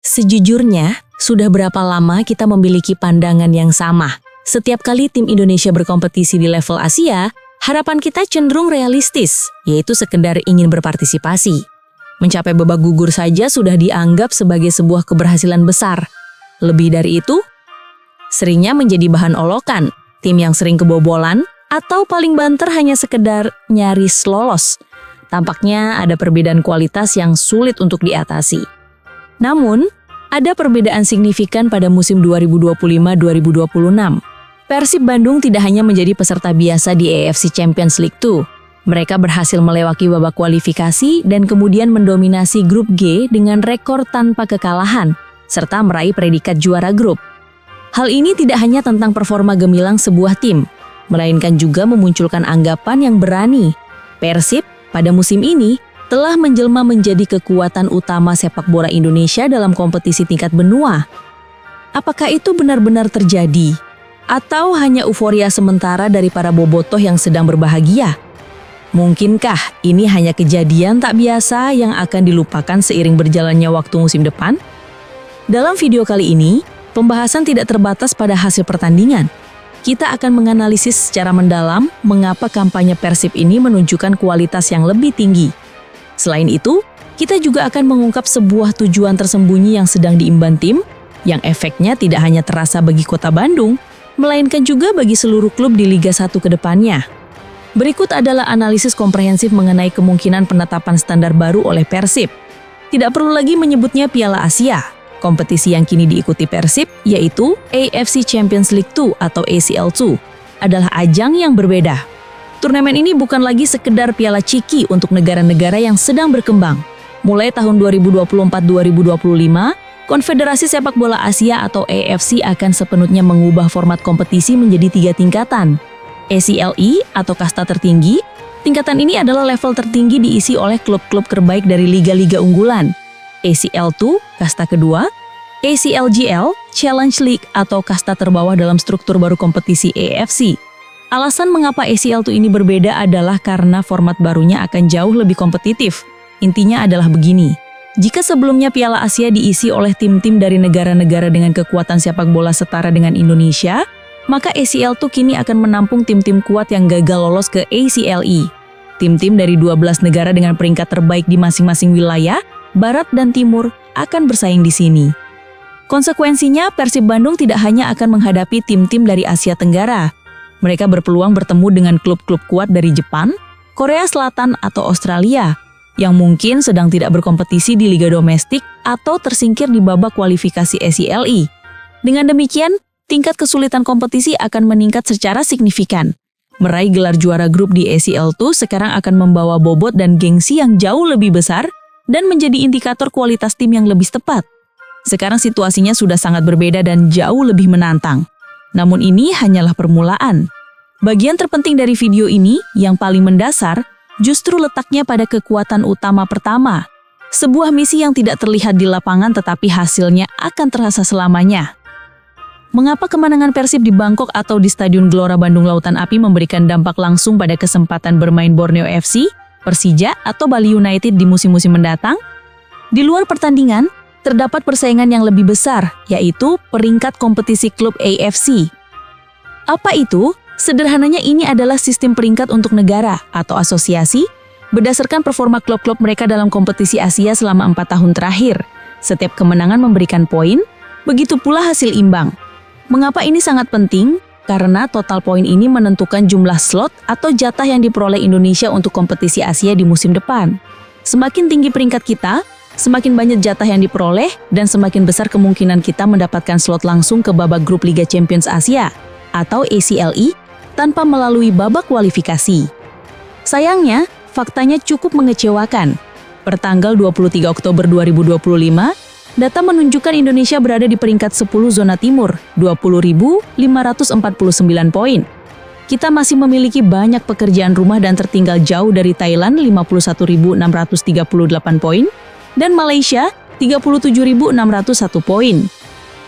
Sejujurnya, sudah berapa lama kita memiliki pandangan yang sama? Setiap kali tim Indonesia berkompetisi di level Asia, harapan kita cenderung realistis, yaitu sekedar ingin berpartisipasi. Mencapai babak gugur saja sudah dianggap sebagai sebuah keberhasilan besar. Lebih dari itu, seringnya menjadi bahan olokan, tim yang sering kebobolan, atau paling banter hanya sekedar nyaris lolos. Tampaknya ada perbedaan kualitas yang sulit untuk diatasi. Namun, ada perbedaan signifikan pada musim 2025-2026. Persib Bandung tidak hanya menjadi peserta biasa di AFC Champions League 2. Mereka berhasil melewati babak kualifikasi dan kemudian mendominasi grup G dengan rekor tanpa kekalahan, serta meraih predikat juara grup. Hal ini tidak hanya tentang performa gemilang sebuah tim, melainkan juga memunculkan anggapan yang berani. Persib pada musim ini telah menjelma menjadi kekuatan utama sepak bola Indonesia dalam kompetisi tingkat benua. Apakah itu benar-benar terjadi? Atau hanya euforia sementara dari para bobotoh yang sedang berbahagia? Mungkinkah ini hanya kejadian tak biasa yang akan dilupakan seiring berjalannya waktu musim depan? Dalam video kali ini, pembahasan tidak terbatas pada hasil pertandingan. Kita akan menganalisis secara mendalam mengapa kampanye Persib ini menunjukkan kualitas yang lebih tinggi. Selain itu, kita juga akan mengungkap sebuah tujuan tersembunyi yang sedang diimban tim, yang efeknya tidak hanya terasa bagi Kota Bandung, melainkan juga bagi seluruh klub di Liga 1 ke depannya. Berikut adalah analisis komprehensif mengenai kemungkinan penetapan standar baru oleh Persib. Tidak perlu lagi menyebutnya Piala Asia. Kompetisi yang kini diikuti Persib, yaitu AFC Champions League 2 atau ACL 2, adalah ajang yang berbeda. Turnamen ini bukan lagi sekedar piala ciki untuk negara-negara yang sedang berkembang. Mulai tahun 2024-2025, Konfederasi Sepak Bola Asia atau AFC akan sepenuhnya mengubah format kompetisi menjadi 3 tingkatan. ACLE atau kasta tertinggi, tingkatan ini adalah level tertinggi diisi oleh klub-klub terbaik dari liga-liga unggulan. ACL2, kasta kedua, ACLGL, Challenge League atau kasta terbawah dalam struktur baru kompetisi AFC. Alasan mengapa ACL2 ini berbeda adalah karena format barunya akan jauh lebih kompetitif. Intinya adalah begini, jika sebelumnya Piala Asia diisi oleh tim-tim dari negara-negara dengan kekuatan sepak bola setara dengan Indonesia, maka ACL2 kini akan menampung tim-tim kuat yang gagal lolos ke ACLE. Tim-tim dari 12 negara dengan peringkat terbaik di masing-masing wilayah, Barat dan Timur, akan bersaing di sini. Konsekuensinya, Persib Bandung tidak hanya akan menghadapi tim-tim dari Asia Tenggara. Mereka berpeluang bertemu dengan klub-klub kuat dari Jepan, Korea Selatan atau Australia, yang mungkin sedang tidak berkompetisi di liga domestik atau tersingkir di babak kualifikasi ACLE. Dengan demikian, tingkat kesulitan kompetisi akan meningkat secara signifikan. Meraih gelar juara grup di ACL2 sekarang akan membawa bobot dan gengsi yang jauh lebih besar dan menjadi indikator kualitas tim yang lebih tepat. Sekarang situasinya sudah sangat berbeda dan jauh lebih menantang. Namun ini hanyalah permulaan. Bagian terpenting dari video ini, yang paling mendasar, justru letaknya pada kekuatan utama pertama. Sebuah misi yang tidak terlihat di lapangan tetapi hasilnya akan terasa selamanya. Mengapa kemenangan Persib di Bangkok atau di Stadion Gelora Bandung Lautan Api memberikan dampak langsung pada kesempatan bermain Borneo FC, Persija, atau Bali United di musim-musim mendatang? Di luar pertandingan, terdapat persaingan yang lebih besar, yaitu peringkat kompetisi klub AFC. Apa itu? Sederhananya ini adalah sistem peringkat untuk negara atau asosiasi berdasarkan performa klub-klub mereka dalam kompetisi Asia selama 4 tahun terakhir. Setiap kemenangan memberikan poin, begitu pula hasil imbang. Mengapa ini sangat penting? Karena total poin ini menentukan jumlah slot atau jatah yang diperoleh Indonesia untuk kompetisi Asia di musim depan. Semakin tinggi peringkat kita, semakin banyak jatah yang diperoleh dan semakin besar kemungkinan kita mendapatkan slot langsung ke babak grup Liga Champions Asia atau ACLE tanpa melalui babak kualifikasi. Sayangnya, faktanya cukup mengecewakan. Pertanggal 23 Oktober 2025, data menunjukkan Indonesia berada di peringkat 10 zona timur, 20.549 poin. Kita masih memiliki banyak pekerjaan rumah dan tertinggal jauh dari Thailand 51.638 poin dan Malaysia 37.601 poin.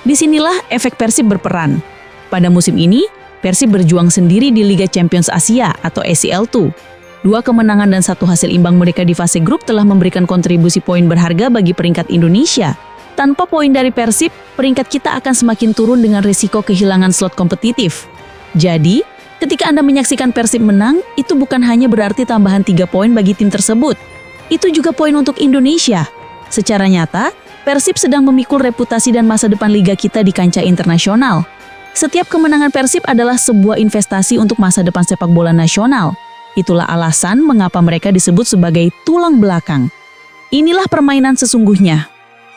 Disinilah efek Persib berperan. Pada musim ini, Persib berjuang sendiri di Liga Champions Asia atau ACL2. 2 kemenangan dan 1 hasil imbang mereka di fase grup telah memberikan kontribusi poin berharga bagi peringkat Indonesia. Tanpa poin dari Persib, peringkat kita akan semakin turun dengan risiko kehilangan slot kompetitif. Jadi, ketika Anda menyaksikan Persib menang, itu bukan hanya berarti tambahan 3 poin bagi tim tersebut. Itu juga poin untuk Indonesia. Secara nyata, Persib sedang memikul reputasi dan masa depan liga kita di kancah internasional. Setiap kemenangan Persib adalah sebuah investasi untuk masa depan sepak bola nasional. Itulah alasan mengapa mereka disebut sebagai tulang belakang. Inilah permainan sesungguhnya.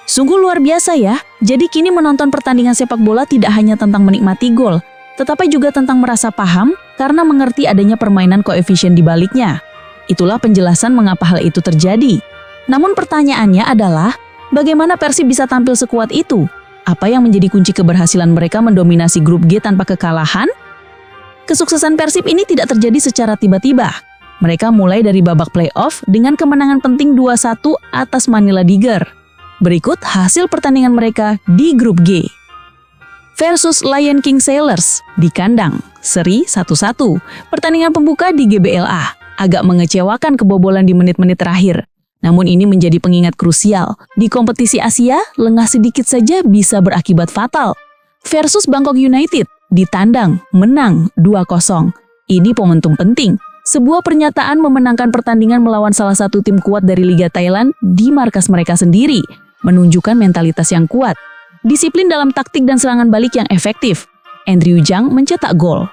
Sungguh luar biasa ya, jadi kini menonton pertandingan sepak bola tidak hanya tentang menikmati gol, tetapi juga tentang merasa paham karena mengerti adanya permainan koefisien di baliknya. Itulah penjelasan mengapa hal itu terjadi. Namun pertanyaannya adalah, bagaimana Persib bisa tampil sekuat itu? Apa yang menjadi kunci keberhasilan mereka mendominasi grup G tanpa kekalahan? Kesuksesan Persib ini tidak terjadi secara tiba-tiba. Mereka mulai dari babak playoff dengan kemenangan penting 2-1 atas Manila Tiger. Berikut hasil pertandingan mereka di grup G. Versus Lion King Sailors di kandang, seri 1-1. Pertandingan pembuka di GBLA. Agak mengecewakan kebobolan di menit-menit terakhir. Namun ini menjadi pengingat krusial. Di kompetisi Asia, lengah sedikit saja bisa berakibat fatal. Versus Bangkok United di tandang, menang 2-0. Ini momentum penting. Sebuah pernyataan memenangkan pertandingan melawan salah satu tim kuat dari Liga Thailand di markas mereka sendiri. Menunjukkan mentalitas yang kuat, disiplin dalam taktik dan serangan balik yang efektif. Andrew Zhang mencetak gol.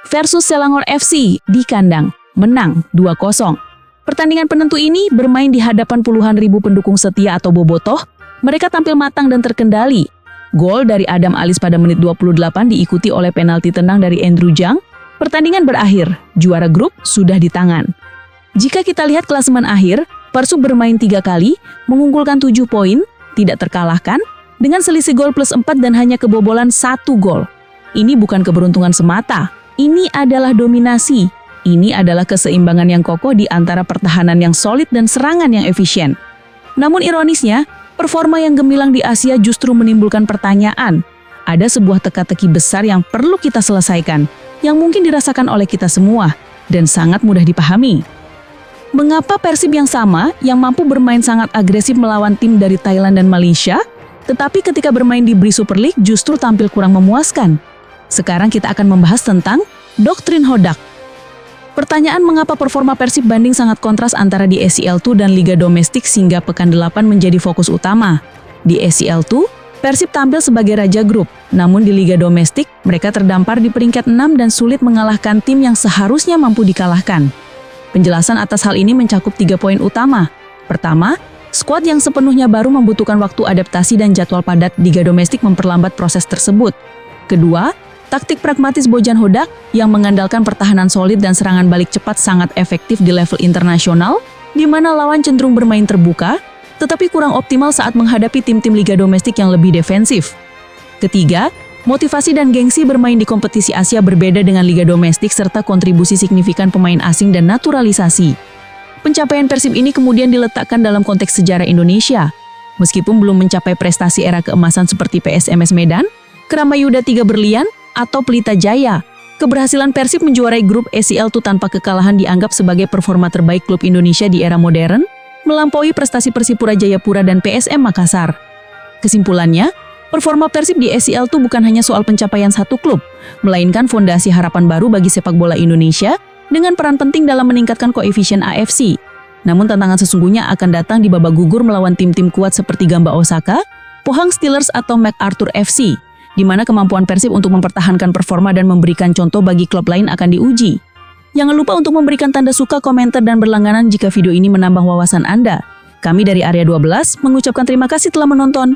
Versus Selangor FC di kandang, menang 2-0. Pertandingan penentu ini bermain di hadapan puluhan ribu pendukung setia atau bobotoh. Mereka tampil matang dan terkendali. Gol dari Adam Alis pada menit 28 diikuti oleh penalti tenang dari Andrew Zhang. Pertandingan berakhir, juara grup sudah di tangan. Jika kita lihat klasemen akhir, Persib bermain 3 kali, mengunggulkan 7 poin, tidak terkalahkan, dengan selisih gol plus 4 dan hanya kebobolan 1 gol. Ini bukan keberuntungan semata, ini adalah dominasi. Ini adalah keseimbangan yang kokoh di antara pertahanan yang solid dan serangan yang efisien. Namun ironisnya, performa yang gemilang di Asia justru menimbulkan pertanyaan. Ada sebuah teka-teki besar yang perlu kita selesaikan, yang mungkin dirasakan oleh kita semua, dan sangat mudah dipahami. Mengapa Persib yang sama, yang mampu bermain sangat agresif melawan tim dari Thailand dan Malaysia, tetapi ketika bermain di Bri Super League justru tampil kurang memuaskan? Sekarang kita akan membahas tentang doktrin Hodak. Pertanyaan mengapa performa Persib banding sangat kontras antara di SCL2 dan Liga Domestik sehingga pekan 8 menjadi fokus utama. Di SCL2, Persib tampil sebagai raja grup, namun di Liga Domestik, mereka terdampar di peringkat 6 dan sulit mengalahkan tim yang seharusnya mampu dikalahkan. Penjelasan atas hal ini mencakup 3 poin utama. Pertama, skuad yang sepenuhnya baru membutuhkan waktu adaptasi dan jadwal padat Liga Domestik memperlambat proses tersebut. Kedua, taktik pragmatis Bojan Hodak yang mengandalkan pertahanan solid dan serangan balik cepat sangat efektif di level internasional, di mana lawan cenderung bermain terbuka, tetapi kurang optimal saat menghadapi tim-tim Liga Domestik yang lebih defensif. Ketiga, motivasi dan gengsi bermain di kompetisi Asia berbeda dengan Liga Domestik serta kontribusi signifikan pemain asing dan naturalisasi. Pencapaian Persib ini kemudian diletakkan dalam konteks sejarah Indonesia. Meskipun belum mencapai prestasi era keemasan seperti PSMS Medan, Kramayuda 3 Berlian, atau Pelita Jaya, keberhasilan Persib menjuarai grup SCL2 tanpa kekalahan dianggap sebagai performa terbaik klub Indonesia di era modern, melampaui prestasi Persipura Jayapura dan PSM Makassar. Kesimpulannya, performa Persib di SCL2 bukan hanya soal pencapaian satu klub, melainkan fondasi harapan baru bagi sepak bola Indonesia dengan peran penting dalam meningkatkan koefisien AFC. Namun tantangan sesungguhnya akan datang di babak gugur melawan tim-tim kuat seperti Gamba Osaka, Pohang Steelers atau MacArthur FC, di mana kemampuan Persib untuk mempertahankan performa dan memberikan contoh bagi klub lain akan diuji. Jangan lupa untuk memberikan tanda suka, komentar, dan berlangganan jika video ini menambah wawasan Anda. Kami dari Area 12 mengucapkan terima kasih telah menonton.